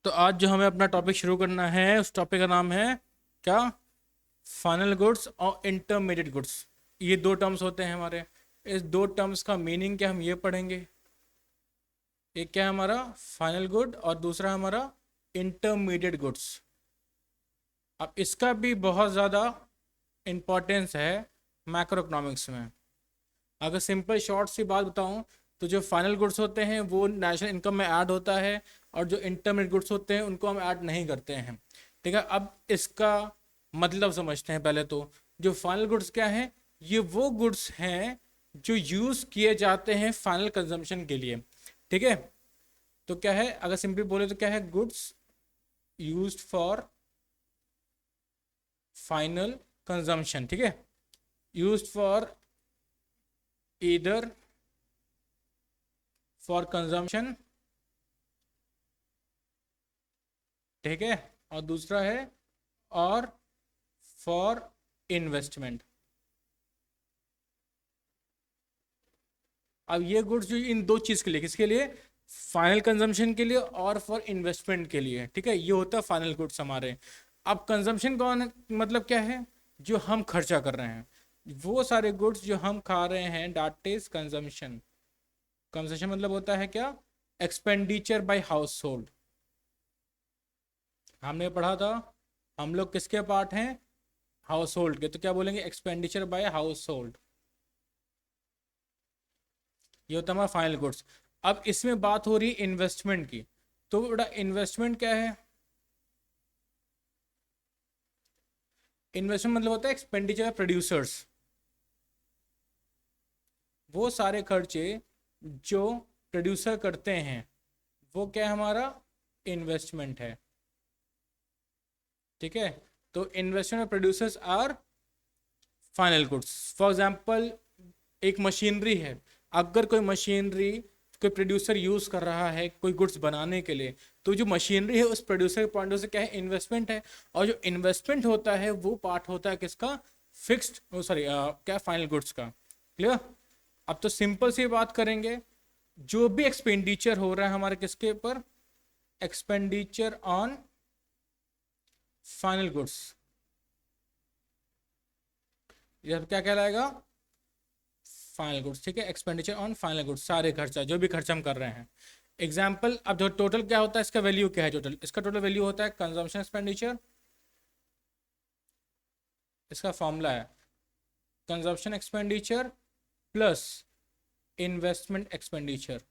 तो आज जो हमें अपना टॉपिक शुरू करना है उस टॉपिक का नाम है क्या? फाइनल गुड्स और इंटरमीडिएट गुड्स। ये दो टर्म्स होते हैं हमारे। इस दो टर्म्स का मीनिंग क्या हम ये पढ़ेंगे। एक क्या है हमारा फाइनल गुड और दूसरा हमारा इंटरमीडिएट गुड्स। अब इसका भी बहुत ज़्यादा इम्पोर्टेंस है मैक्रो इकोनॉमिक्स में। अगर सिंपल शॉर्ट सी बात बताऊं तो जो फाइनल गुड्स होते हैं वो नेशनल इनकम में ऐड होता है और जो इंटरमीडिएट गुड्स होते हैं उनको हम ऐड नहीं करते हैं। ठीक है, अब इसका मतलब समझते हैं। पहले तो जो फाइनल गुड्स क्या है, ये वो गुड्स हैं जो यूज किए जाते हैं फाइनल कंजम्पशन के लिए। ठीक है, तो क्या है, अगर सिंपली बोले तो क्या है, goods used for final consumption. ठीक है, used for either for consumption, ठीक है, और दूसरा है और फॉर इन्वेस्टमेंट। अब ये गुड्स जो इन दो चीज के लिए, किसके लिए, फाइनल कंजम्पशन के लिए और फॉर इन्वेस्टमेंट के लिए। ठीक है, ये होता है फाइनल गुड्स हमारे। अब कंजम्पशन कौन है, मतलब क्या है, जो हम खर्चा कर रहे हैं, वो सारे गुड्स जो हम खा रहे हैं, दैट इज कंजम्पशन। कंजम्पशन मतलब होता है क्या, एक्सपेंडिचर बाय हाउस होल्ड। हमने पढ़ा था हम लोग किसके पार्ट हैं, हाउस होल्ड के, तो क्या बोलेंगे, एक्सपेंडिचर बाय हाउस होल्ड। ये होता है हमारा फाइनल गुड्स। अब इसमें बात हो रही है इन्वेस्टमेंट की। तो बेटा इन्वेस्टमेंट क्या है, इन्वेस्टमेंट मतलब होता है एक्सपेंडिचर प्रोड्यूसर्स, वो सारे खर्चे जो प्रोड्यूसर करते हैं वो क्या है हमारा, इन्वेस्टमेंट है। ठीक है, तो investment producers are final goods. For example एक मशीनरी है, अगर कोई मशीनरी कोई प्रोड्यूसर यूज कर रहा है कोई गुड्स बनाने के लिए, तो जो मशीनरी है उस प्रोड्यूसर के पॉइंट से क्या है, इन्वेस्टमेंट है। और जो इन्वेस्टमेंट होता है वो पार्ट होता है किसका, फिक्स्ड, सॉरी क्या, फाइनल गुड्स का। क्लियर। अब तो सिंपल सी बात करेंगे, जो भी एक्सपेंडिचर हो रहा है हमारे किसके ऊपर, एक्सपेंडिचर ऑन फाइनल गुड्स, ये क्या कहलाएगा, फाइनल गुड्स। ठीक है, एक्सपेंडिचर ऑन फाइनल गुड्स, सारे खर्चा जो भी खर्चा हम कर रहे हैं। एग्जाम्पल, अब जो टोटल क्या होता है, इसका वैल्यू क्या है, टोटल इसका टोटल वैल्यू होता है कंजम्पशन एक्सपेंडिचर। इसका फॉर्मूला है consumption expenditure plus investment expenditure.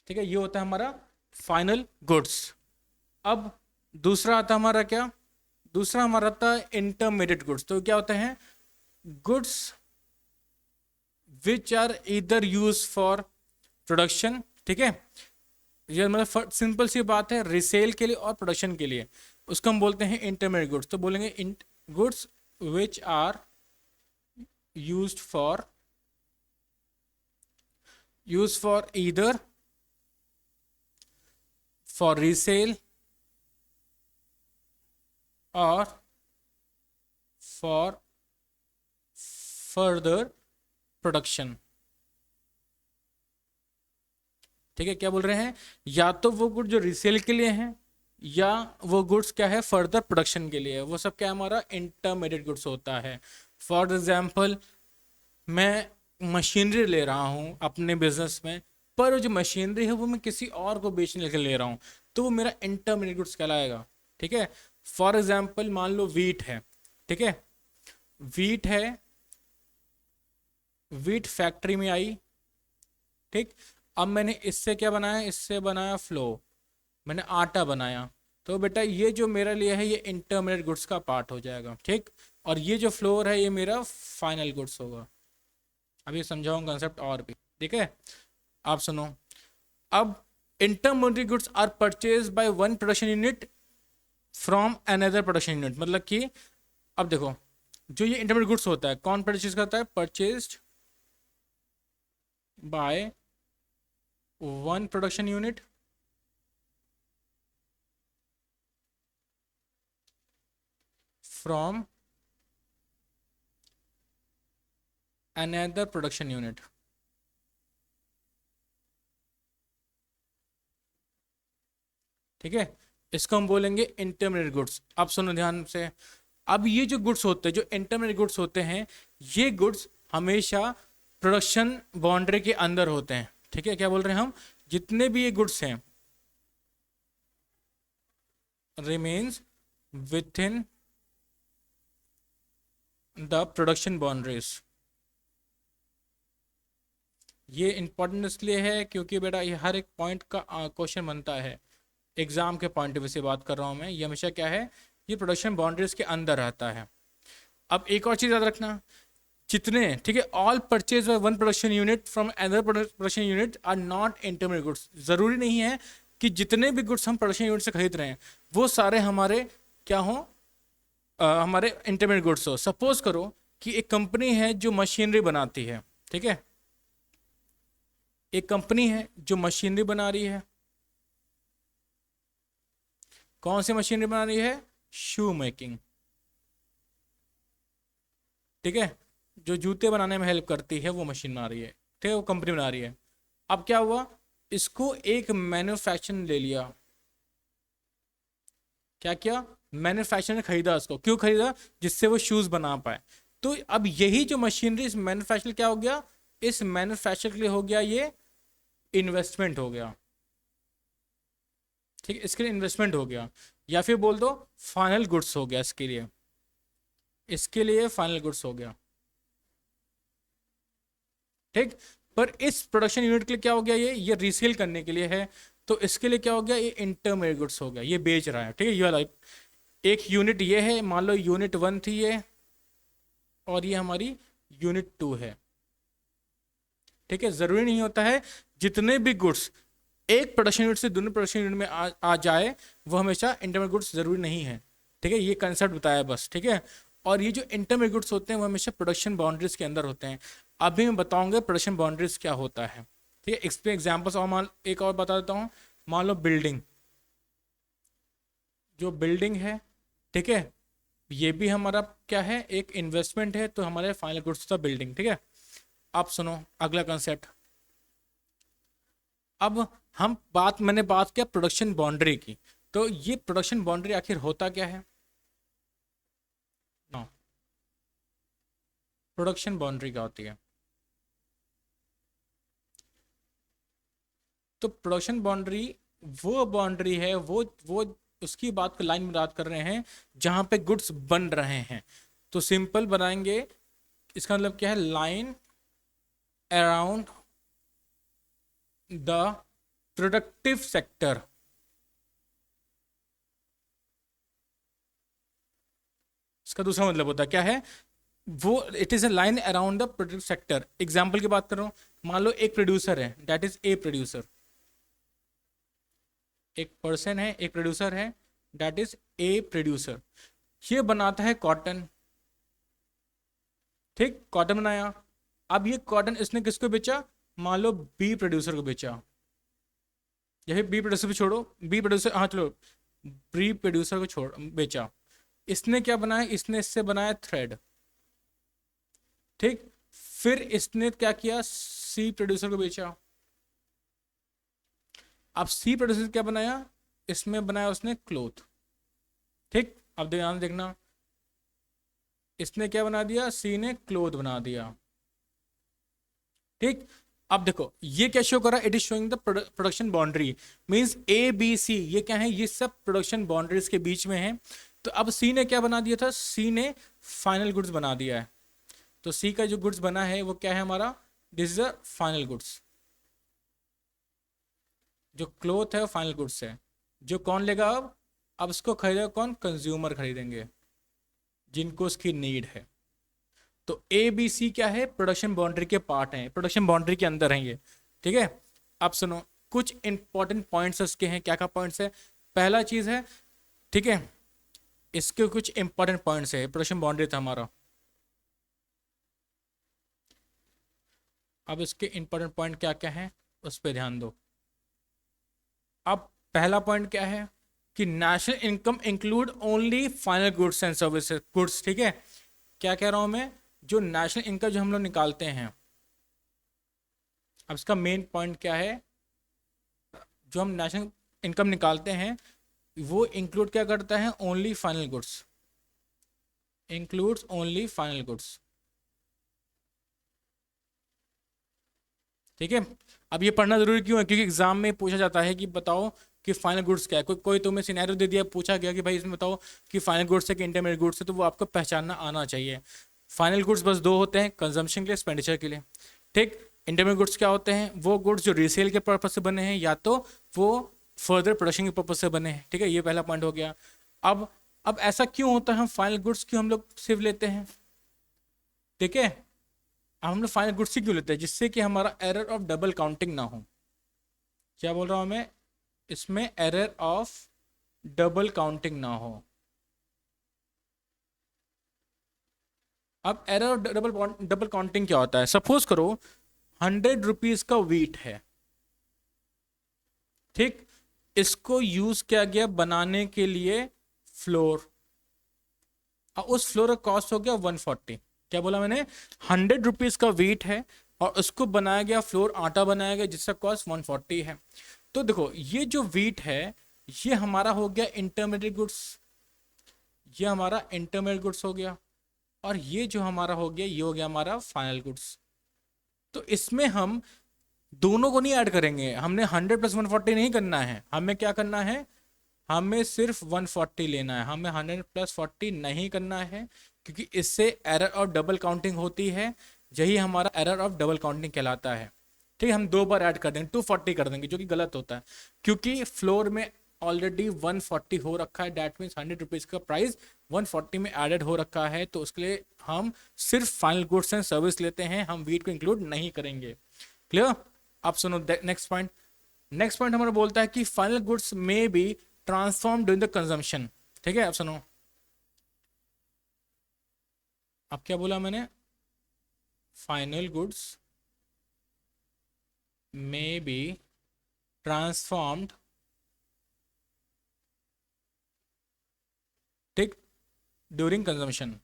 ठीक है, ये होता है हमारा फाइनल गुड्स। अब दूसरा आता है हमारा क्या, दूसरा हमारा आता है इंटरमीडिएट गुड्स। तो क्या होते हैं, गुड्स विच आर इधर यूज फॉर प्रोडक्शन। ठीक है, ये मतलब सिंपल सी बात है, रिसेल के लिए और प्रोडक्शन के लिए, उसको हम बोलते हैं इंटरमीडिएट गुड्स। तो बोलेंगे goods which are used for either for resale और फॉर फर्दर प्रोडक्शन। ठीक है, क्या बोल रहे हैं, या तो वो गुड जो रीसेल के लिए हैं या वो गुड्स क्या है फर्दर प्रोडक्शन के लिए है, वो सब क्या हमारा इंटरमीडिएट गुड्स होता है। फॉर एग्जाम्पल, मैं मशीनरी ले रहा हूँ अपने बिजनेस में, पर वो जो मशीनरी है वो मैं किसी और को बेचने के लिए ले रहा हूँ, तो वो मेरा इंटरमीडिएट गुड्स कहलाएगा। ठीक है, फॉर एग्जाम्पल मान लो वीट है। ठीक है, वीट है, वीट फैक्ट्री में आई। ठीक, अब मैंने इससे क्या बनाया, इससे बनाया फ्लो, मैंने आटा बनाया। तो बेटा ये जो मेरा लिए है ये इंटरमीडिएट गुड्स का पार्ट हो जाएगा। ठीक, और ये जो फ्लोर है ये मेरा फाइनल गुड्स होगा। अभी समझाऊंगा कंसेप्ट और भी। ठीक है, आप सुनो। अब intermediate goods are purchase by one production unit from another production unit. मतलब कि अब देखो, जो ये इंटरमीडिएट गुड्स होता है कौन परचेज करता है, purchased bye one production unit from another production unit। ठीक है, इसको हम बोलेंगे इंटरमीडिएट गुड्स। अब सुनो ध्यान से, अब ये जो गुड्स होते हैं, जो इंटरमीडिएट गुड्स होते हैं, ये गुड्स हमेशा प्रोडक्शन बाउंड्री के अंदर होते हैं। ठीक है, क्या बोल रहे हैं हम, जितने भी ये गुड्स हैं remains within the production boundaries। ये इंपॉर्टेंट इसलिए है क्योंकि बेटा ये हर एक पॉइंट का क्वेश्चन बनता है, एग्जाम के पॉइंट ऑफ व्यू से बात कर रहा हूँ मैं। ये हमेशा क्या है, ये प्रोडक्शन बाउंड्रीज के अंदर रहता है। अब एक और चीज़ याद रखना, जितने, ठीक है, all purchase by one production unit from other production unit are not intermediate goods. ज़रूरी नहीं है कि जितने भी गुड्स हम प्रोडक्शन यूनिट से खरीद रहे हैं वो सारे हमारे क्या हो, हमारे इंटरमीडिएट गुड्स हो। सपोज करो कि एक कंपनी है जो मशीनरी बनाती है, ठीक है, एक कंपनी है जो मशीनरी बना रही है। कौन सी मशीनरी बना रही है, शू मेकिंग, ठीक है, जो जूते बनाने में हेल्प करती है वो मशीन बना रही है, ठीक है, वो कंपनी बना रही है। अब क्या हुआ, इसको एक मैन्युफैक्चर ले लिया, क्या किया, मैन्युफैक्चर ने खरीदा उसको। क्यों खरीदा, जिससे वो शूज बना पाए। तो अब यही जो मशीनरी, इस मैन्युफैक्चर क्या हो गया, इस मैन्युफैक्चर के लिए हो गया ये इन्वेस्टमेंट हो गया, ठीक है, इसके लिए इन्वेस्टमेंट हो गया, या फिर बोल दो फाइनल गुड्स हो गया इसके लिए, इसके लिए फाइनल गुड्स हो गया, ठीक। पर इस प्रोडक्शन यूनिट के लिए क्या हो गया, ये रीसेल करने के लिए है, तो इसके लिए क्या हो गया, ये इंटरमीडिएट गुड्स हो गया, ये बेच रहा है, ठीक है। ये वाला एक यूनिट ये है, मान लो यूनिट 1 थी ये, और ये हमारी यूनिट 2 है, ठीक है। जरूरी नहीं होता है जितने भी गुड्स एक प्रोडक्शन यूनिट से दूसरे प्रोडक्शन यूनिट में आ जाए वो हमेशा इंटरमीडिएट गुड्स जरूरी नहीं है, ठीक है। ये कंसेप्ट बताया बस, ठीक है। और ये जो इंटरमीडिएट गुड्स होते हैं वो हमेशा प्रोडक्शन बाउंड्रीज के अंदर होते हैं। अभी मैं बताऊंगा प्रोडक्शन बाउंड्रीज क्या होता है, ठीक है। इसके एग्जाम्पल्स और मान एक और बता देता हूँ। मान लो बिल्डिंग, जो बिल्डिंग है, ठीक है, ये भी हमारा क्या है, एक इन्वेस्टमेंट है, तो हमारे फाइनल गुड्स था बिल्डिंग, ठीक है। अब सुनो अगला कंसेप्ट। अब मैंने बात किया प्रोडक्शन बाउंड्री की, तो ये प्रोडक्शन बाउंड्री आखिर होता क्या है, प्रोडक्शन बाउंड्री क्या होती है। तो प्रोडक्शन बाउंड्री वो बाउंड्री है, वो उसकी बात को लाइन में बात कर रहे हैं जहां पे गुड्स बन रहे हैं। तो सिंपल बनाएंगे, इसका मतलब क्या है, line around the productive sector. इसका दूसरा मतलब होता है क्या है, वो it is a line around the productive sector. Example की बात कर रहा हूं, मान लो एक प्रोड्यूसर है, दैट इज ए प्रोड्यूसर, एक पर्सन है, एक प्रोड्यूसर है, दैट इज ए प्रोड्यूसर। ये बनाता है कॉटन, ठीक, कॉटन बनाया। अब ये कॉटन इसने किसको बेचा, मान लो बी प्रोड्यूसर को बेचा, या बी प्रोड्यूसर भी छोड़ो, बी प्रोड्यूसर, हाँ चलो, बी प्रोड्यूसर को छोड़ बेचा। इसने क्या बनाया, इसने इससे बनाया थ्रेड, ठीक। फिर इसने क्या किया, सी प्रोड्यूसर को बेचा। अब सी प्रोड्यूसर क्या बनाया, इसमें बनाया उसने क्लोथ, ठीक। अब ध्यान देखना, इसने क्या बना दिया, सी ने क्लोथ बना दिया, ठीक। अब देखो ये क्या शो कर रहा है, it is showing the production boundary, means A B C, ये क्या है, ये सब प्रोडक्शन बाउंड्रीज के बीच में है। तो अब सी ने क्या बना दिया था, सी ने फाइनल गुड्स बना दिया है। तो सी का जो गुड्स बना है वो क्या है हमारा, this is a final goods. जो क्लोथ है वो फाइनल गुड्स है, जो कौन लेगा, अब इसको खरीदेगा कौन, कंज्यूमर खरीदेंगे, जिनको उसकी नीड है। तो ए बी सी क्या है, प्रोडक्शन बाउंड्री के पार्ट हैं, प्रोडक्शन बाउंड्री के अंदर हैं ये, ठीक है। अब सुनो कुछ इंपॉर्टेंट पॉइंट्स उसके हैं, क्या क्या पॉइंट्स है। पहला चीज है, ठीक है, इसके कुछ इंपॉर्टेंट पॉइंट्स है, प्रोडक्शन बाउंड्री था हमारा। अब इसके इंपॉर्टेंट पॉइंट क्या क्या है उस पर ध्यान दो। अब पहला पॉइंट क्या है कि national income include only final goods and services goods, ठीक है। क्या कह रहा हूं मैं, जो नेशनल इनकम जो हम लोग निकालते हैं, अब इसका मेन पॉइंट क्या है, जो हम नेशनल इनकम निकालते हैं वो इंक्लूड क्या करता है, only final goods, includes only final goods. ठीक है, अब ये पढ़ना जरूरी क्यों है, क्योंकि एग्जाम में पूछा जाता है कि बताओ कि फाइनल गुड्स क्या है। कोई तुम्हें सिनेरियो दे दिया, पूछा गया कि भाई इसमें बताओ कि फाइनल गुड्स है कि इंटरमीडिएट गुड्स है, तो वो आपको पहचानना आना चाहिए। फाइनल गुड्स बस दो होते हैं, कंजम्पशन के लिए, एक्सपेंडिचर के लिए। ठीक, इंटरमीडिएट गुड्स क्या होते हैं, वो गुड्स जो रीसेल के पर्पज से बने हैं या तो वो फर्दर प्रोडक्शन के पर्पज से बने हैं। ठीक है, ये पहला पॉइंट हो गया। अब ऐसा क्यों होता है, हम फाइनल गुड्स क्यों हम लोग सिर्फ लेते हैं। ठीक है, अब हम लोग फाइनल गुड्स ही क्यों लेते हैं, जिससे कि हमारा एरर ऑफ डबल काउंटिंग ना हो। क्या बोल रहा हूं मैं, इसमें एरर ऑफ डबल काउंटिंग ना हो। अब error of double double counting क्या होता है, सपोज करो 100 रुपीज का वीट है। ठीक, इसको यूज किया गया बनाने के लिए फ्लोर, और उस फ्लोर का कॉस्ट हो गया 140। क्या बोला मैंने, 100 रुपीज का वीट है और उसको बनाया गया फ्लोर, आटा बनाया गया जिसका कॉस्ट 140 है। तो देखो ये जो वीट है ये हमारा हो गया इंटरमीडिएट गुड्स, ये हमारा इंटरमीडिएट गुड्स हो गया, और ये जो हमारा हो गया ये हो गया हमारा फाइनल गुड्स। तो इसमें हम दोनों को नहीं ऐड करेंगे, हमने 100 + 140 नहीं करना है, हमें क्या करना है, हमें सिर्फ 140 लेना है, हमें 100 + 40 नहीं करना है, क्योंकि इससे एरर ऑफ डबल काउंटिंग होती है। यही हमारा एरर ऑफ डबल काउंटिंग कहलाता है। ठीक है, हम दो बार ऐड कर देंगे, 240 कर देंगे, जो कि गलत होता है, क्योंकि फ्लोर में ऑलरेडी 140 हो रखा है, डेट मीन्स 100 रुपीज का प्राइस 140 में एडेड हो रखा है, तो उसके लिए हम सिर्फ फाइनल गुड्स एंड सर्विस लेते हैं, हम वीट को इंक्लूड नहीं करेंगे। क्लियर। अब सुनो नेक्स्ट पॉइंट। नेक्स्ट पॉइंट हमारा बोलता है कि फाइनल गुड्स में be transform during the consumption. ठीक है, अब सुनो, अब क्या बोला मैंने, फाइनल गुड्स में बी ट्रांसफॉर्म्ड, ठीक, ड्यूरिंग कंजम्पशन,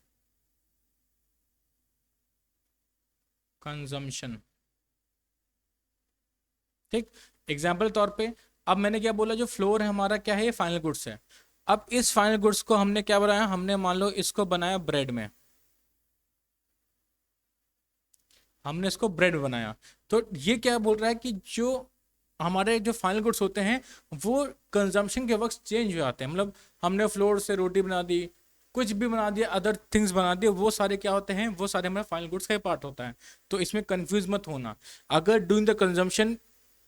कंजम्पशन। ठीक, एग्जाम्पल तौर पे अब मैंने क्या बोला, जो फ्लोर है हमारा क्या है, ये फाइनल गुड्स है। अब इस फाइनल गुड्स को हमने क्या बनाया, हमने मान लो इसको बनाया ब्रेड में, हमने इसको ब्रेड में बनाया। तो ये क्या बोल रहा है कि जो हमारे जो फाइनल गुड्स होते हैं वो कंजम्पशन के वक्त चेंज हो जाते हैं। मतलब हमने फ्लोर से रोटी बना दी, कुछ भी बना दिया, अदर थिंग्स बना दिए, वो सारे क्या होते हैं, वो सारे हमारे फाइनल गुड्स का पार्ट होता है। तो इसमें कंफ्यूज मत होना, अगर ड्यूरिंग द कंजम्पशन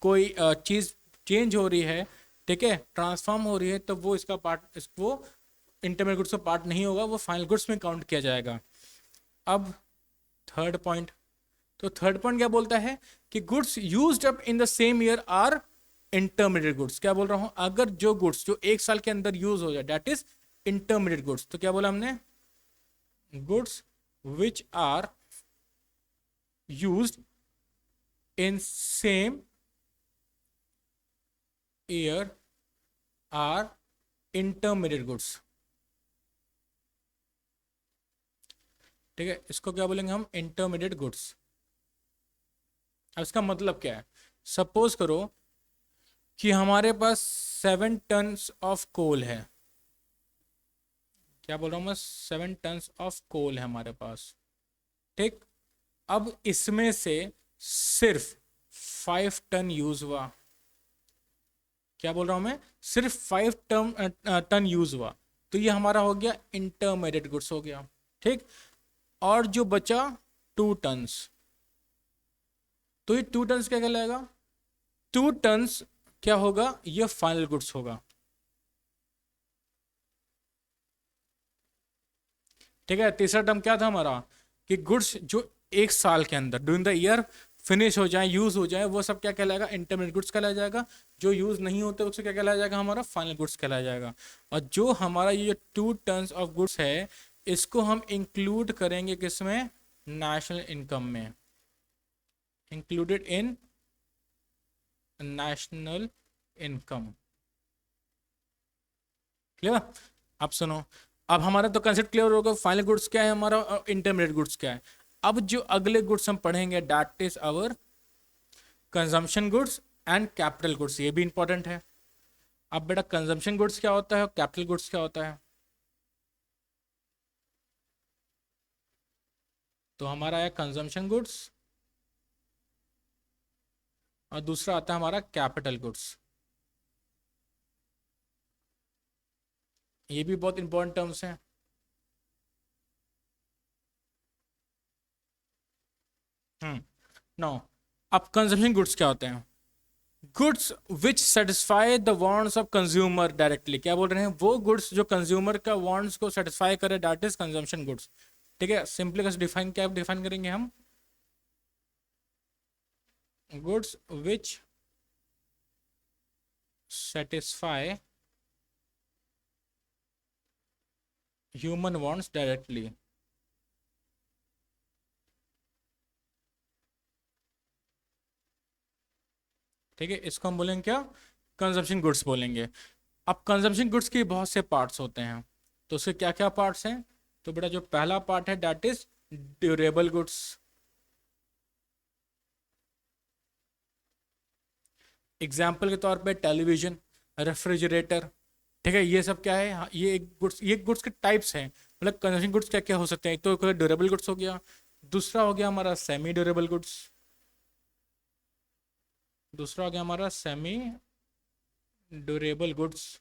कोई चीज़ चेंज हो रही है, ठीक है, ट्रांसफॉर्म हो रही है, तो वो इसका पार्ट, वो इंटरमीडिएट गुड्स का पार्ट नहीं होगा, वो फाइनल गुड्स में काउंट किया जाएगा। अब थर्ड पॉइंट, तो थर्ड पॉइंट क्या बोलता है कि goods used up in the same year are intermediate goods. क्या बोल रहा हूं, अगर जो गुड्स जो एक साल के अंदर यूज हो जाए दैट इज इंटरमीडिएट गुड्स। तो क्या बोला हमने, goods which are used in same year are intermediate goods. ठीक है, इसको क्या बोलेंगे हम, इंटरमीडिएट गुड्स। अब इसका मतलब क्या है, सपोज करो कि हमारे पास 7 टन्स ऑफ कोल है। क्या बोल रहा हूँ मैं, 7 टन्स ऑफ कोल है हमारे पास। ठीक, अब इसमें से सिर्फ 5 टन यूज हुआ। क्या बोल रहा हूं मैं, सिर्फ 5 टन यूज हुआ, तो ये हमारा हो गया इंटरमीडिएट गुड्स हो गया। ठीक, और जो बचा 2 टन्स, तो ये 2 टन्स क्या कहलाएगा, 2 टन्स क्या होगा, ये फाइनल गुड्स होगा। ठीक है, तीसरा टर्म क्या था हमारा, कि गुड्स जो एक साल के अंदर ड्यूरिंग द ईयर फिनिश हो जाए, यूज हो जाए, वो सब क्या कहलाएगा, इंटरमीडिएट गुड्स कहलाया जाएगा। जो यूज नहीं होते उससे क्या कहलाया जाएगा, हमारा फाइनल गुड्स कहलाया जाएगा। और जो हमारा ये 2 टन्स ऑफ गुड्स है, इसको हम इंक्लूड करेंगे किसमें, नेशनल इनकम में, included in national income. Clear. अब सुनो, अब हमारा तो कंसेप्ट क्लियर होगा, फाइनल गुड्स क्या है हमारा, इंटरमीडिएट गुड्स क्या है। अब जो अगले गुड्स हम पढ़ेंगे that is our consumption goods and capital goods, ये भी इंपॉर्टेंट है। अब बेटा कंजम्पशन गुड्स क्या होता है और कैपिटल गुड्स क्या होता है? तो हमारा है कंजम्पशन गुड्स और दूसरा आता है हमारा कैपिटल गुड्स। ये भी बहुत इंपॉर्टेंट टर्म्स हैं। नो, अब कंजम्पशन गुड्स क्या होते हैं? Goods which satisfy the wants of consumer directly. क्या बोल रहे हैं? वो गुड्स जो कंज्यूमर का वांट्स को सेटिस्फाई करे, दैट इज कंजम्पशन गुड्स। ठीक है, सिंपली कैसे डिफाइन, क्या डिफाइन करेंगे हम? Goods which satisfy human wants directly. ठीक है, इसको हम बोलेंगे क्या? कंजम्पशन गुड्स बोलेंगे। अब कंजम्पशन गुड्स के बहुत से पार्ट्स होते हैं, तो उसके क्या क्या पार्ट्स हैं? तो बेटा जो पहला पार्ट है that is durable goods. Example के तौर पे टेलीविजन, रेफ्रिजरेटर। ठीक है, ये सब क्या है? हाँ, ये गुड्स के टाइप्स हैं। मतलब कंजम्पशन गुड्स क्या क्या हो सकते हैं? एक तो ड्यूरेबल गुड्स हो गया, दूसरा हो गया हमारा सेमी ड्यूरेबल गुड्स, दूसरा हो गया हमारा सेमी ड्यूरेबल गुड्स,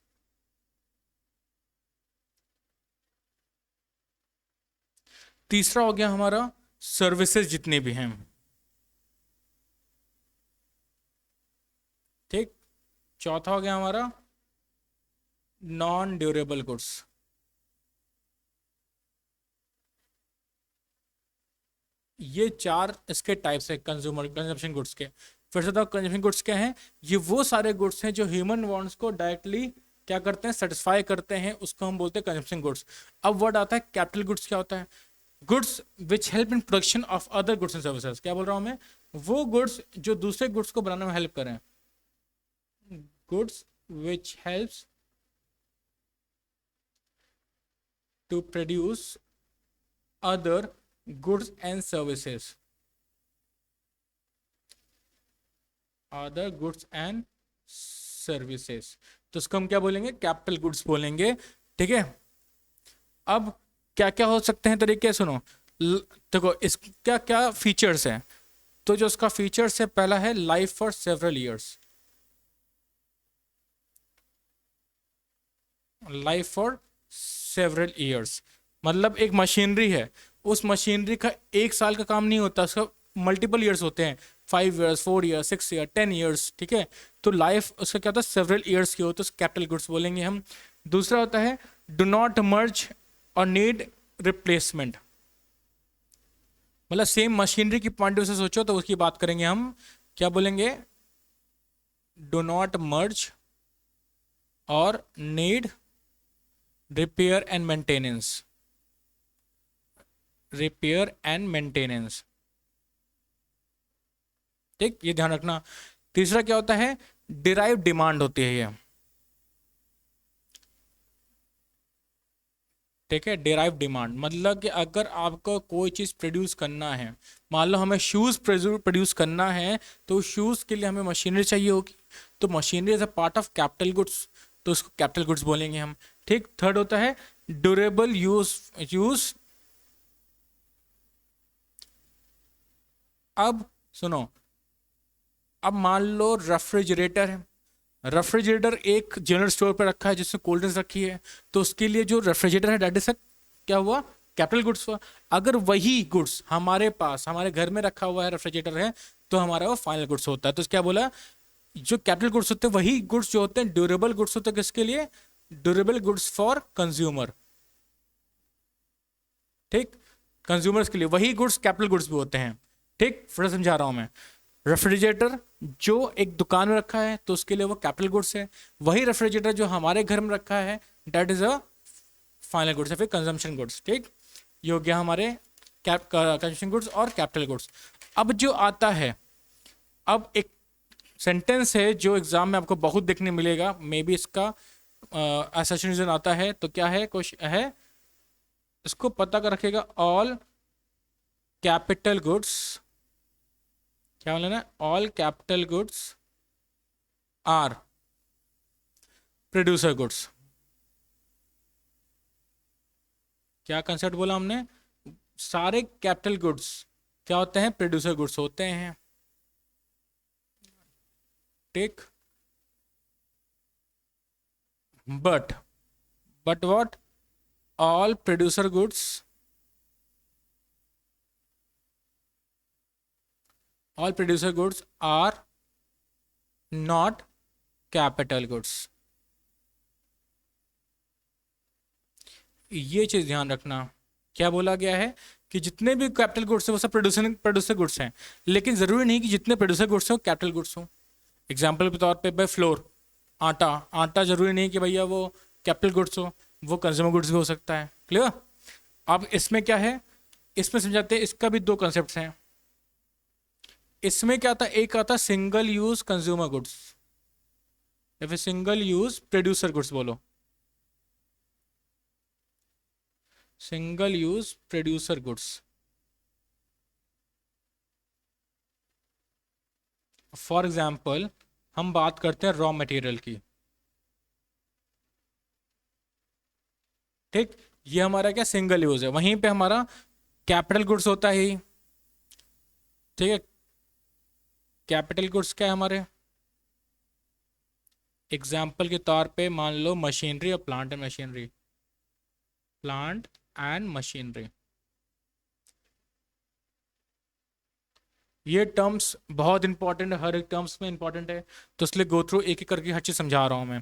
तीसरा हो गया हमारा सर्विसेज जितने भी हैं। ठीक, चौथा हो गया हमारा नॉन ड्यूरेबल गुड्स। ये चार इसके टाइप्स है कंज्यूमर कंजम्पशन गुड्स के। फिर से तो कंजम्पशन गुड्स क्या हैं? ये वो सारे गुड्स हैं जो ह्यूमन वांट्स को डायरेक्टली क्या करते हैं? सेटिस्फाई करते हैं, उसको हम बोलते हैं कंजम्पशन गुड्स। अब वर्ड आता है कैपिटल गुड्स। क्या होता है? Goods which help in production of other goods and services. क्या बोल रहा हूं मैं? वो गुड्स जो दूसरे गुड्स को बनाने में हेल्प करें। Goods which helps to produce other goods and services, other goods and services. तो इसको हम क्या बोलेंगे? कैपिटल गुड्स बोलेंगे। ठीक है, अब क्या क्या हो सकते हैं तरीके? सुनो, देखो इस क्या क्या फीचर्स हैं। तो जो उसका फीचर्स है, पहला है life for several years. Life for several years मतलब एक मशीनरी है, उस मशीनरी का एक साल का काम नहीं होता, उसका मल्टीपल ईयर्स होते हैं। 5 ईयर्स, 4 ईयर्स, 6 ईयर, 10 ईयर्स। ठीक है, तो लाइफ उसका क्या होता है? सेवरल ईयर्स की होती है, कैपिटल गुड्स बोलेंगे हम। दूसरा होता है डू नॉट मर्ज और नीड रिप्लेसमेंट। मतलब सेम मशीनरी की पॉइंट से सोचो तो उसकी बात करेंगे हम। क्या बोलेंगे? डू नॉट मर्ज और need repair and maintenance, repair and maintenance. ठीक, ये ध्यान रखना। तीसरा क्या होता है? डिराइव डिमांड होती है ये। ठीक है, डिराइव डिमांड मतलब कि अगर आपको कोई चीज़ प्रोड्यूस करना है, मान लो हमें शूज़ प्रोड्यूस करना है, तो शूज़ के लिए हमें मशीनरी चाहिए होगी, तो machinery as a part of capital goods, तो उसको कैपिटल गुड्स बोलेंगे हम। ठीक, थर्ड होता है ड्यूरेबल यूज यूज। अब सुनो, अब मान लो रेफ्रिजरेटर है, रेफ्रिजरेटर एक जनरल स्टोर पर रखा है जिसमें कोल्ड ड्रिंक्स रखी है, तो उसके लिए जो रेफ्रिजरेटर है दैट इज क्या हुआ? कैपिटल गुड्स हुआ। अगर वही गुड्स हमारे पास हमारे घर में रखा हुआ है, रेफ्रिजरेटर है, तो हमारा वो फाइनल गुड्स होता है। तो क्या बोला? जो कैपिटल गुड्स होते हैं वही गुड्स जो होते हैं ड्यूरेबल गुड्स होते हैं। किसके लिए? Durable goods for consumer. ठीक, कंज्यूमर्स के लिए वही गुड्स कैपिटल गुड्स भी होते हैं। ठीक, फिर समझा रहा हूं मैं। रेफ्रिजरेटर जो एक दुकान में रखा है तो उसके लिए वो कैपिटल गुड्स है। वही रेफ्रिजरेटर जो हमारे घर में रखा है that is a final goods या फिर कंजम्पशन गुड्स। ठीक, ये हो गया हमारे कंजम्पशन गुड्स और कैपिटल गुड्स। अब जो आता है, अब एक सेंटेंस है जो एग्जाम में आपको बहुत देखने मिलेगा, मे बी इसका एसेशन आता है, तो क्या है? क्वेश्चन है, इसको पता कर रखेगा। ऑल कैपिटल गुड्स, क्या बोलना है? All capital goods are producer goods. क्या कंसेप्ट बोला हमने? सारे कैपिटल गुड्स क्या होते हैं? प्रोड्यूसर गुड्स होते हैं। ठीक। But what? All producer goods, all producer goods are not capital goods। ये चीज ध्यान रखना। क्या बोला गया है कि जितने भी कैपिटल गुड्स है वो सब प्रोड्यूसर गुड्स हैं, लेकिन जरूरी नहीं कि जितने प्रोड्यूसर गुड्स हैं वो कैपिटल गुड्स हो। एग्जाम्पल के तौर पे भाई फ्लोर, आटा, आटा जरूरी नहीं कि भैया वो कैपिटल गुड्स हो, वो कंज्यूमर गुड्स भी हो सकता है। क्लियर? अब इसमें क्या है, इसमें समझाते हैं, इसका भी दो कंसेप्ट हैं। इसमें क्या आता है, एक आता है सिंगल यूज कंज्यूमर गुड्स या फिर सिंगल यूज प्रोड्यूसर गुड्स बोलो, single use producer goods. For example हम बात करते हैं रॉ मटेरियल की। ठीक, ये हमारा क्या सिंगल यूज है, वहीं पे हमारा कैपिटल गुड्स होता है ही। ठीक है, कैपिटल गुड्स क्या है हमारे? एग्जाम्पल के तौर पे मान लो मशीनरी और plant and machinery, plant and machinery. ये टर्म्स बहुत इंपॉर्टेंट है, हर एक टर्म्स में इंपॉर्टेंट है, तो इसलिए गो थ्रू एक एक करके हर चीज समझा रहा हूं मैं।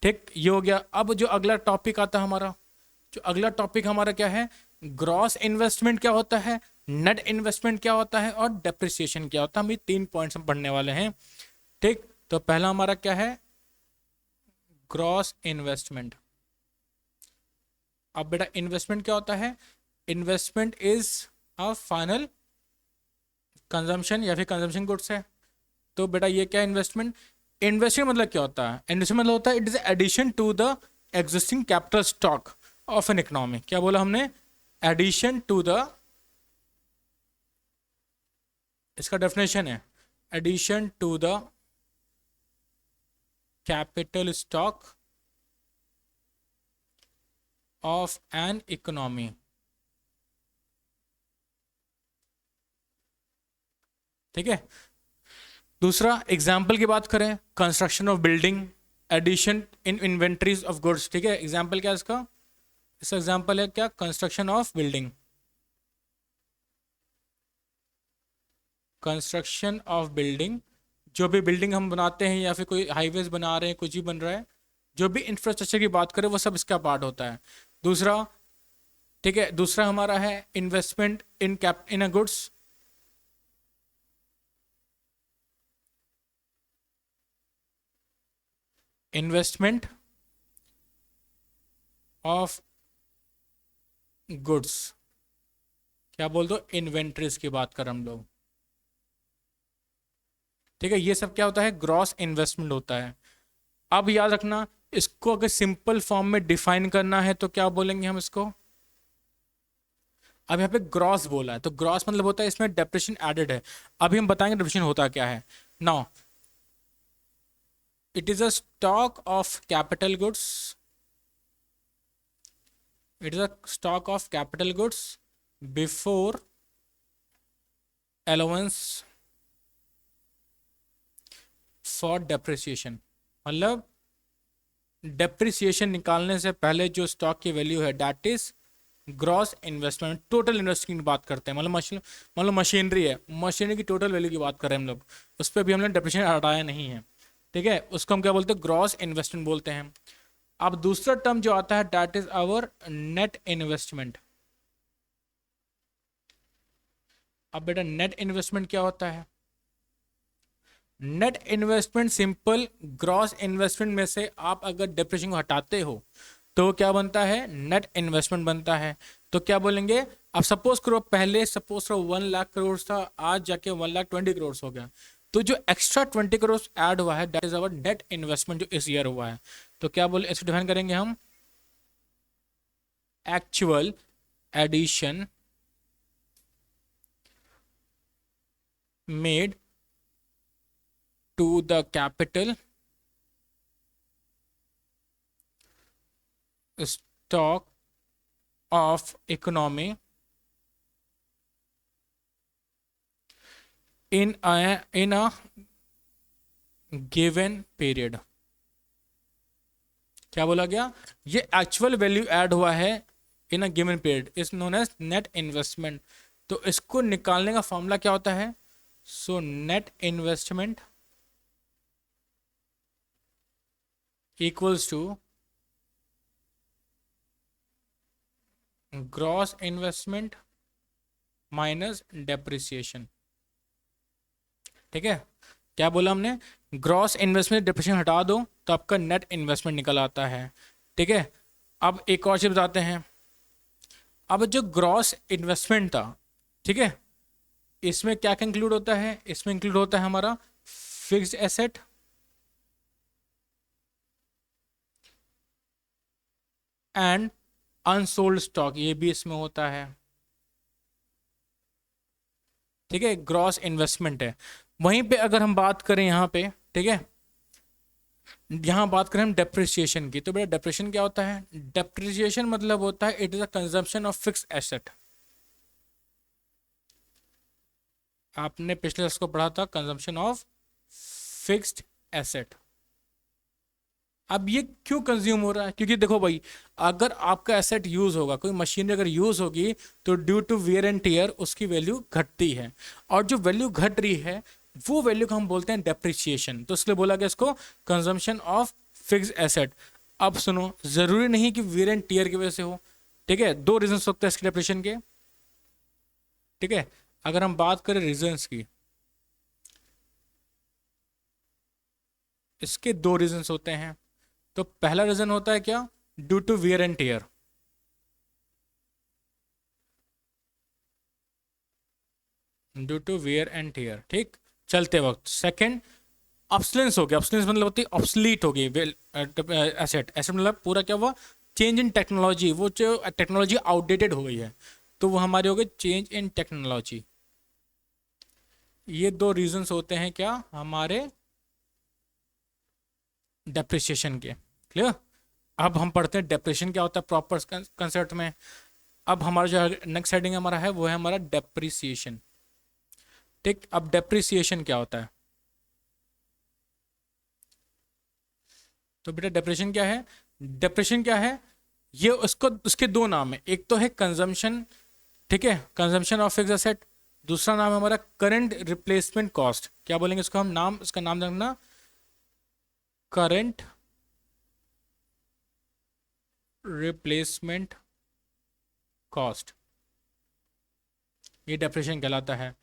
ठीक, ये हो गया। अब जो अगला टॉपिक आता है हमारा, जो अगला टॉपिक हमारा क्या है, ग्रॉस इन्वेस्टमेंट क्या होता है, नेट इन्वेस्टमेंट क्या होता है और डेप्रिसिएशन क्या होता है। हम ये तीन पॉइंट्स हम पढ़ने वाले हैं। ठीक, तो पहला हमारा क्या है, ग्रॉस इन्वेस्टमेंट। अब बेटा इन्वेस्टमेंट क्या होता है? Investment is a final consumption या फिर कंजम्पशन गुड्स है। तो बेटा ये क्या है इन्वेस्टमेंट? इन्वेस्टमेंट मतलब क्या होता है? इन्वेस्टमेंट मतलब होता है it is addition to the existing capital stock of an economy. क्या बोला हमने? एडिशन टू द, इसका डेफिनेशन है addition to the capital stock of an economy. ठीक है। दूसरा एग्जाम्पल की बात करें, construction of building, addition in inventories of goods. ठीक है, एग्जाम्पल क्या है इसका? इसका एग्जाम्पल है क्या? Construction of building, construction of building. जो भी बिल्डिंग हम बनाते हैं या फिर कोई हाईवेज बना रहे हैं, कुछ भी बन रहा है, जो भी इंफ्रास्ट्रक्चर की बात करें वो सब इसका पार्ट होता है। दूसरा, ठीक है, दूसरा हमारा है investment in cap in a goods, investment of goods. क्या बोल दो, इन्वेंट्रीज की बात कर हम लोग। ठीक है, ये सब क्या होता है? ग्रॉस इन्वेस्टमेंट होता है। अब याद रखना, इसको अगर सिंपल फॉर्म में डिफाइन करना है तो क्या बोलेंगे हम इसको? अब यहाँ पे ग्रॉस बोला है तो ग्रॉस मतलब होता है इसमें डेप्रिसिएशन एडेड है। अभी हम बताएंगे डेप्रिसिएशन होता क्या है। Now it is a stock of capital goods, it is a stock of capital goods before allowance for depreciation. मतलब डेप्रिसिएशन निकालने से पहले जो स्टॉक की वैल्यू है that is gross investment. Total investment की बात करते हैं, मतलब मशीनरी है, मशीनरी की टोटल वैल्यू की बात कर रहे हैं हम लोग, उस पर भी हमने डेप्रिसिएशन हटाया नहीं है। ठीक है, उसको हम क्या बोलते हैं? ग्रॉस इन्वेस्टमेंट बोलते हैं। अब दूसरा टर्म जो आता है that is our net investment. अब बेटा नेट इन्वेस्टमेंट क्या होता है? Net investment simple gross investment में से आप अगर डेप्रिसिएशन को हटाते हो तो क्या बनता है? नेट इन्वेस्टमेंट बनता है। तो क्या बोलेंगे? अब सपोज करो पहले सपोज करो 1 लाख करोड़ था, आज जाके 1,20,000,000 हो गया, तो जो एक्स्ट्रा 20 करोड़ ऐड हुआ है that is our net investment जो इस ईयर हुआ है। तो क्या बोले, इसको डिफाइन करेंगे हम actual addition made to the capital stock of economy in a given period. क्या बोला गया? ये एक्चुअल वैल्यू ऐड हुआ है in a given period is known as net investment. तो इसको निकालने का फॉर्मूला क्या होता है? So net investment equals to gross investment minus depreciation. ठीक है, क्या बोला हमने? ग्रॉस इन्वेस्टमेंट डिप्रिसिएशन हटा दो तो आपका नेट इन्वेस्टमेंट निकल आता है। ठीक है, अब एक और चीज बताते हैं। अब जो ग्रॉस इन्वेस्टमेंट था, ठीक है, इसमें क्या क्या इंक्लूड होता है? इसमें इंक्लूड होता है हमारा fixed asset, and unsold stock, ये भी इसमें होता है। ठीक है, ग्रॉस इन्वेस्टमेंट है। वहीं पे अगर हम बात करें यहाँ पे, ठीक है, यहाँ बात करें हम डेप्रिसिएशन की, तो बेटा डेप्रिसिएशन क्या होता है? डेप्रिसिएशन मतलब होता है it is a consumption of fix asset. आपने पिछले वर्ष को पढ़ा था कंजम्पशन ऑफ फिक्स्ड एसेट। अब ये क्यों कंज्यूम हो रहा है? क्योंकि देखो भाई, अगर आपका एसेट यूज होगा, कोई मशीनरी अगर यूज होगी, तो due to wear and tear उसकी वैल्यू घटती है, और जो वैल्यू घट रही है वो वैल्यू को हम बोलते हैं डेप्रिसिएशन। तो इसलिए बोला गया इसको कंजम्पशन ऑफ फिक्स्ड एसेट। अब सुनो, जरूरी नहीं कि वियर एंड टीयर की वजह से हो। ठीक है, दो रीजन होते हैं इसके डेप्रिसिएशन के। ठीक है, अगर हम बात करें रीजंस की, इसके दो रीजंस होते हैं। तो पहला रीजन होता है क्या? Due to wear and tear. Due to wear and tear, ठीक, चलते वक्त। सेकंड, ऑब्सलेंस हो गया। ऑब्सलेंस मतलब होती है ऑब्सलीट हो गई एसेट। एसेट मतलब पूरा क्या हुआ? चेंज इन टेक्नोलॉजी, वो जो टेक्नोलॉजी आउटडेटेड हो गई है, तो वो हमारे हो गए चेंज इन टेक्नोलॉजी। ये दो रीजंस होते हैं क्या हमारे डेप्रिसिएशन के। क्लियर? अब हम पढ़ते हैं डेप्रिसिएशन क्या होता है प्रॉपर कंसेप्ट में। अब हमारा जो नेक्स्ट हेडिंग हमारा है वो है हमारा डेप्रिसिएशन। ठीक, अब डेप्रिसिएशन क्या होता है? तो बेटा डेप्रिसिएशन क्या है? डेप्रिसिएशन क्या है? ये उसको, उसके दो नाम है। एक तो है कंजम्पशन, ठीक है, कंजम्पशन ऑफ फिक्स एसेट। दूसरा नाम है हमारा करंट रिप्लेसमेंट कॉस्ट। क्या बोलेंगे इसको हम? नाम, इसका नाम रखना करंट रिप्लेसमेंट कॉस्ट। ये डेप्रिसिएशन कहलाता है।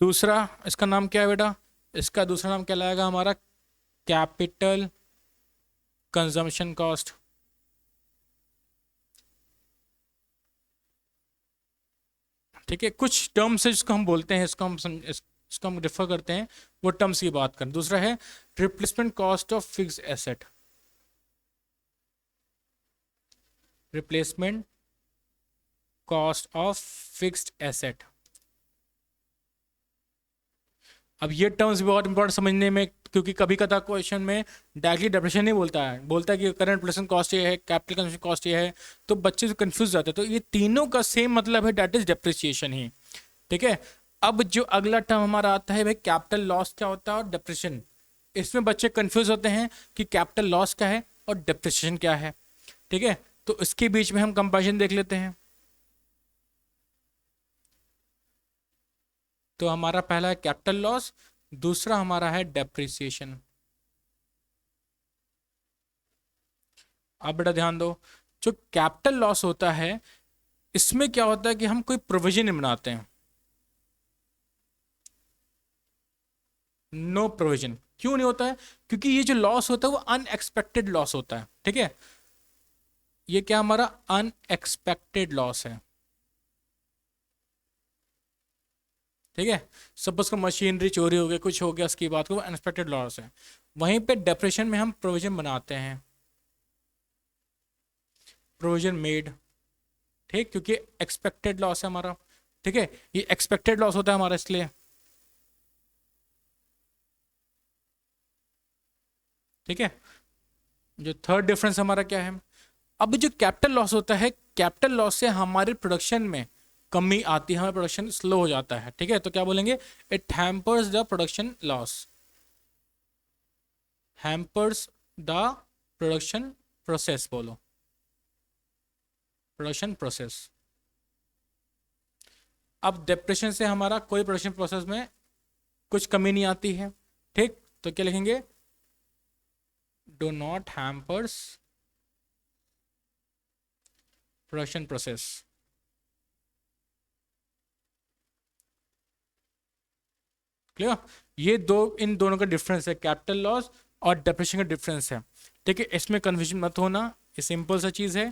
दूसरा इसका नाम क्या है बेटा? इसका दूसरा नाम कहलाएगा हमारा कैपिटल कंजम्पशन कॉस्ट। ठीक है, कुछ टर्म्स है जिसको हम बोलते हैं, इसको हम रेफर करते हैं, वो टर्म्स की बात करें। दूसरा है replacement cost of fix asset. Replacement cost of fixed asset. अब ये टर्म्स बहुत इंपॉर्टेंट समझने में, क्योंकि कभी कदा क्वेश्चन में डायरेक्टली डेप्रिसिएशन नहीं बोलता है, बोलता है कि करंट रिप्लेसमेंट कॉस्ट ये है, कैपिटल कंजम्पशन कॉस्ट ये है, तो बच्चे कंफ्यूज जाते हैं। तो ये तीनों का सेम मतलब है, दैट इज डेप्रिसिएशन ही। ठीक है, अब जो अगला टर्म हमारा आता है भाई, कैपिटल लॉस क्या होता है और डेप्रिसिएशन। इसमें बच्चे कंफ्यूज होते हैं कि कैपिटल लॉस क्या है और डेप्रिसिएशन क्या है। ठीक है, तो इसके बीच में हम कंपैरिजन देख लेते हैं। तो हमारा पहला है कैपिटल लॉस, दूसरा हमारा है डेप्रिसिएशन। अब बेटा ध्यान दो, जो कैपिटल लॉस होता है, इसमें क्या होता है कि हम कोई प्रोविजन नहीं बनाते हैं। No provision. क्यों नहीं होता है? क्योंकि ये जो लॉस होता है वो अनएक्सपेक्टेड लॉस होता है। ठीक है, ये क्या हमारा अनएक्सपेक्टेड लॉस है। ठीक है, सपोज को मशीनरी चोरी हो गई, कुछ हो गया, उसकी बात को अनएक्सपेक्टेड लॉस है। वहीं पे डेप्रेशन में हम प्रोविजन बनाते हैं, प्रोविजन मेड। ठीक, क्योंकि एक्सपेक्टेड लॉस है हमारा। ठीक है, ये एक्सपेक्टेड लॉस होता है हमारा इसलिए। ठीक है, जो थर्ड डिफरेंस हमारा क्या है? अब जो कैपिटल लॉस होता है, कैपिटल लॉस से हमारे प्रोडक्शन में कमी आती है, हमारा प्रोडक्शन स्लो हो जाता है, ठीक है। तो क्या बोलेंगे, it hampers the production loss, hampers the production process, बोलो प्रोडक्शन प्रोसेस। अब डिप्रेशन से हमारा कोई प्रोडक्शन प्रोसेस में कुछ कमी नहीं आती है, ठीक। तो क्या लिखेंगे, do not hampers production process. Clear, ये दो, इन दोनों का डिफरेंस है, कैपिटल लॉस और डिप्रेशन का डिफरेंस है, ठीक है। इसमें कन्फ्यूजन मत होना, ये सिंपल सा चीज है,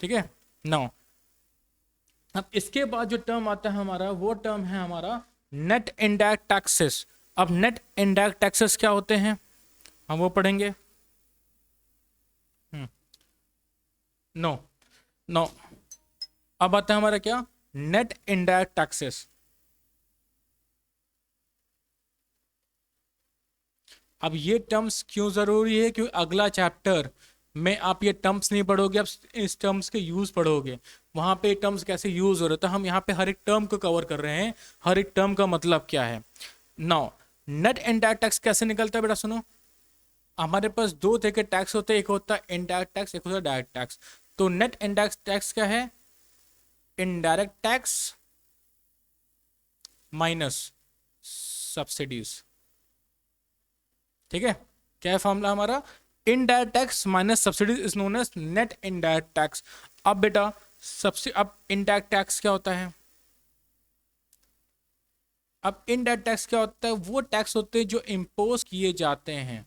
ठीक है। नाउ अब इसके बाद जो टर्म आता है हमारा, वो टर्म है हमारा नेट इनडायरेक्ट टैक्सेस। अब नेट इनडायरेक्ट टैक्सेस क्या होते हैं, हम वो पढ़ेंगे। नो नो, अब आता है हमारा क्या, नेट इनडायरेक्ट टैक्सेस। अब ये टर्म्स क्यों जरूरी है, क्योंकि अगला चैप्टर में आप ये टर्म्स नहीं पढ़ोगे, आप इस टर्म्स के यूज पढ़ोगे, वहां पे टर्म्स कैसे यूज हो रहे हैं। तो हम यहाँ पे हर एक टर्म को कवर कर रहे हैं, हर एक टर्म का मतलब क्या है। नाउ नेट इनडायरेक्ट टैक्स कैसे निकलता है बेटा, सुनो। हमारे पास दो तरह के टैक्स होते हैं, एक होता है इनडायरेक्ट टैक्स, एक होता है डायरेक्ट टैक्स। तो नेट इनडायरेक्ट टैक्स क्या है, इनडायरेक्ट टैक्स माइनस सब्सिडीज, ठीक है। क्या है फॉर्मूला हमारा, indirect tax minus subsidies is known as net indirect tax. अब बेटा अब इनडायरेक्ट टैक्स क्या होता है, अब इनडायरेक्ट टैक्स क्या होता है, वो टैक्स होते हैं जो इंपोज किए जाते हैं,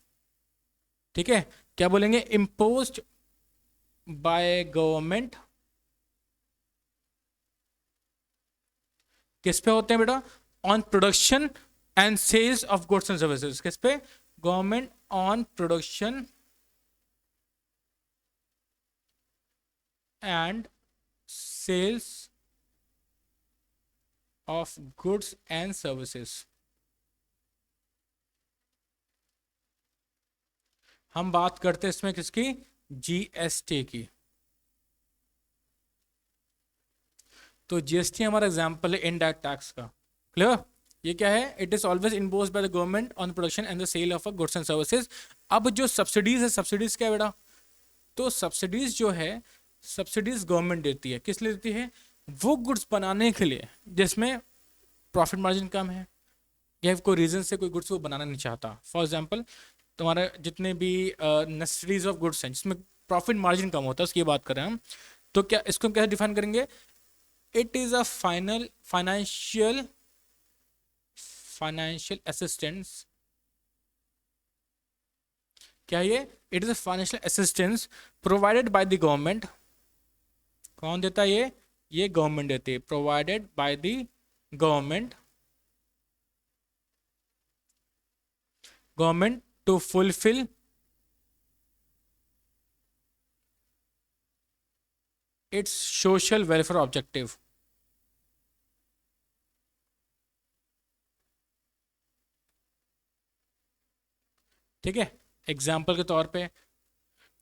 ठीक है। क्या बोलेंगे, इंपोज्ड बाय गवर्नमेंट, किस पे होते हैं बेटा, on production and sales of goods and services. किस पे, government on production and sales of goods and services. हम बात करते हैं इसमें किसकी, जीएसटी की। तो जीएसटी हमारा एग्जांपल है इनडायरेक्ट टैक्स का। क्लियर, ये क्या है, it is always imposed by the government on production and the sale of goods and services. अब जो सब्सिडीज है, सब्सिडीज क्या है बेटा, तो सब्सिडीज जो है, सब्सिडीज गवर्नमेंट देती है, किस लिए देती है, वो गुड्स बनाने के लिए जिसमें प्रॉफिट मार्जिन कम है, या कोई रीजन से कोई गुड्स वो बनाना नहीं चाहता। फॉर एग्जाम्पल तुम्हारा जितने भी नेसेसरीज ऑफ गुड्स हैं जिसमें प्रॉफिट मार्जिन कम होता है, उसकी बात करें हम, तो क्या इसको हम कैसे डिफाइन करेंगे, it is a financial assistance. क्या ये, it is a financial assistance provided by the government. कौन देता है ये गवर्नमेंट देती है, provided by the government to fulfil its social welfare objective. ठीक है, एग्जाम्पल के तौर पे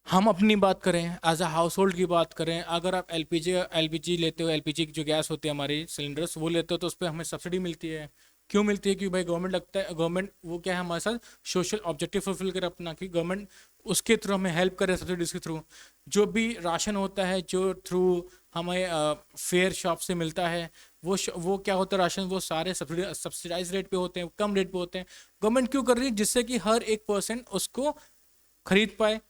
हम अपनी बात करें, एज अ हाउस होल्ड की बात करें, अगर आप एलपीजी लेते हो, एलपीजी की जो गैस होती है हमारी सिलेंडर्स, वो लेते हो तो उस पर हमें सब्सिडी मिलती है। क्यों मिलती है, क्योंकि भाई गवर्नमेंट लगता है, गवर्नमेंट वो क्या है हमारे साथ सोशल ऑब्जेक्टिव फुलफिल करे अपना, कि गवर्नमेंट उसके थ्रू हमें हेल्प करे, सब्सिडीज के थ्रू। जो भी राशन होता है जो थ्रू हमें फेयर शॉप से मिलता है, वो क्या होता है राशन, वो सारे सब्सिडाइज रेट पे होते हैं, कम रेट पे होते हैं। गवर्नमेंट क्यों कर रही है, जिससे कि हर एक पर्सन उसको खरीद पाए,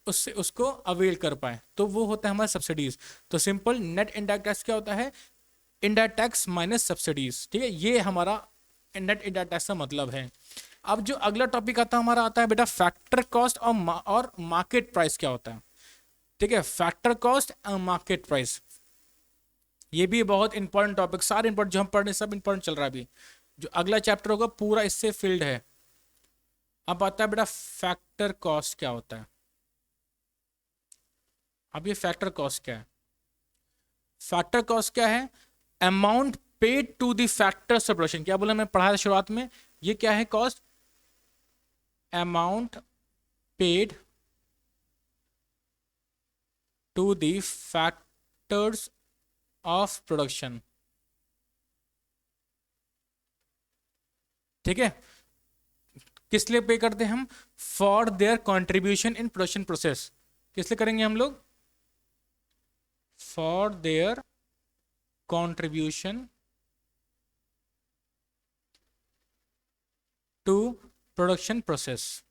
उससे उसको अवेल कर पाए, तो वो होता है हमारा सब्सिडीज। तो सिंपल नेट इनडायरेक्ट टैक्स क्या होता है, इनडायरेक्ट टैक्स माइनस सब्सिडीज, ठीक है। ये हमारा नेट इनडायरेक्ट टैक्स का मतलब है। अब जो अगला टॉपिक आता है हमारा, आता है बेटा फैक्टर कॉस्ट और मार्केट प्राइस क्या होता है, ठीक है। फैक्टर कॉस्ट और मार्केट प्राइस, ये भी बहुत इंपॉर्टेंट टॉपिक, सारे इंपॉर्टेंट जो हम पढ़ रहे सब इंपॉर्टेंट चल रहा है अभी। जो अगला चैप्टर होगा पूरा इससे फील्ड है। अब आता है बेटा फैक्टर कॉस्ट क्या होता है। अब ये फैक्टर कॉस्ट क्या है, फैक्टर कॉस्ट क्या है, amount paid to the factors of production. क्या बोला मैं पढ़ा था शुरुआत में, ये क्या है cost, amount paid to the factors of production. ठीक है, किस लिए पे करते हैं हम? For their contribution in production process. किस लिए करेंगे हम लोग? For their contribution to production process.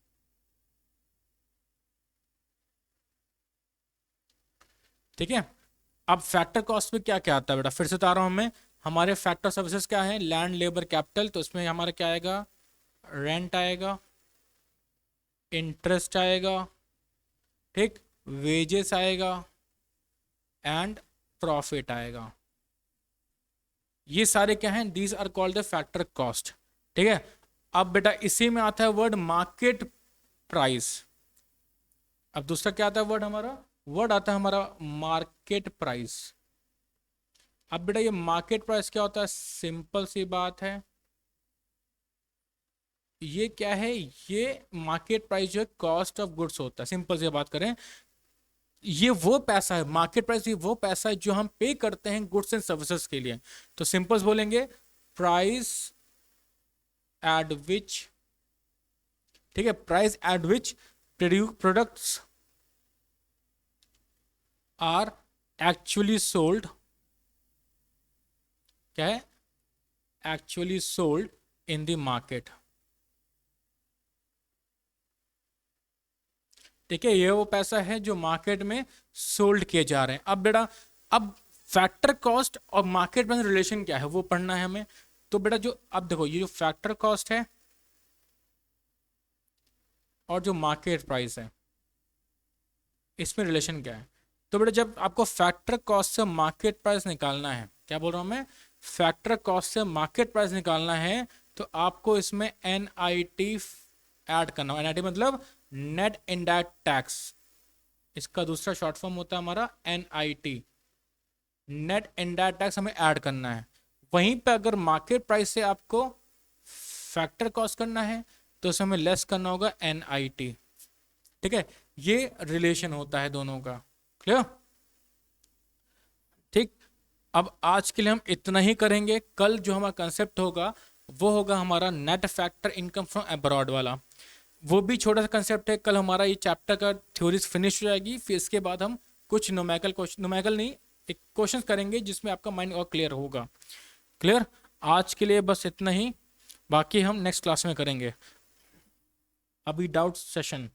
ठीक है, अब फैक्टर कॉस्ट में क्या क्या आता है बेटा, फिर से बता रहा हूं मैं। हमारे फैक्टर सर्विसेज क्या है? Land, labour, capital. तो इसमें हमारा क्या आएगा? रेंट आएगा, इंटरेस्ट आएगा, ठीक, वेजेस आएगा एंड प्रॉफिट आएगा। ये सारे क्या हैं? These are called the factor cost. ठीक है, अब बेटा इसी में आता है वर्ड मार्केट प्राइस। अब दूसरा क्या आता है वर्ड हमारा? वर्ड आता है हमारा मार्केट प्राइस। अब बेटा ये मार्केट प्राइस क्या होता है? सिंपल सी बात है, ये क्या है? ये मार्केट प्राइस जो है कॉस्ट ऑफ गुड्स होता है। सिंपल सी बात करें, ये वो पैसा है, मार्केट प्राइस ये वो पैसा है जो हम पे करते हैं गुड्स एंड सर्विसेज के लिए। तो सिंपल बोलेंगे प्राइस एट विच, ठीक है, price at which products are actually sold. क्या है? Actually sold in the market. ठीक है, ये वो पैसा है जो मार्केट में सोल्ड किए जा रहे हैं। अब बेटा, अब फैक्टर कॉस्ट और मार्केट में रिलेशन क्या है वो पढ़ना है हमें। तो बेटा जो, अब देखो, ये जो फैक्टर कॉस्ट है और जो मार्केट प्राइस है, इसमें रिलेशन क्या है? तो बेटा जब आपको फैक्टर कॉस्ट से मार्केट प्राइस निकालना है, क्या बोल रहा हूं मैं? फैक्टर कॉस्ट से मार्केट प्राइस निकालना है, तो आपको इसमें NIT ऐड करना हो। NIT मतलब नेट इनडायरेक्ट टैक्स। इसका दूसरा शॉर्ट फॉर्म होता है हमारा NIT, नेट इनडायरेक्ट टैक्स हमें ऐड करना है। वहीं पे अगर मार्केट प्राइस से आपको फैक्टर कॉस्ट करना है तो उसे हमें लेस करना होगा NIT। ठीक है, ये रिलेशन होता है दोनों का। क्लियर? ठीक, अब आज के लिए हम इतना ही करेंगे। कल जो हमारा कंसेप्ट होगा वो होगा हमारा net factor income from abroad वाला। वो भी छोटा सा कंसेप्ट है। कल हमारा ये चैप्टर का थ्योरीज फिनिश हो जाएगी, फिर इसके बाद हम कुछ न्यूमेरिकल क्वेश्चन, न्यूमेरिकल नहीं, एक क्वेश्चन करेंगे जिसमें आपका माइंड और क्लियर होगा। क्लियर? आज के लिए बस इतना ही, बाकी हम नेक्स्ट क्लास में करेंगे। अभी डाउट सेशन।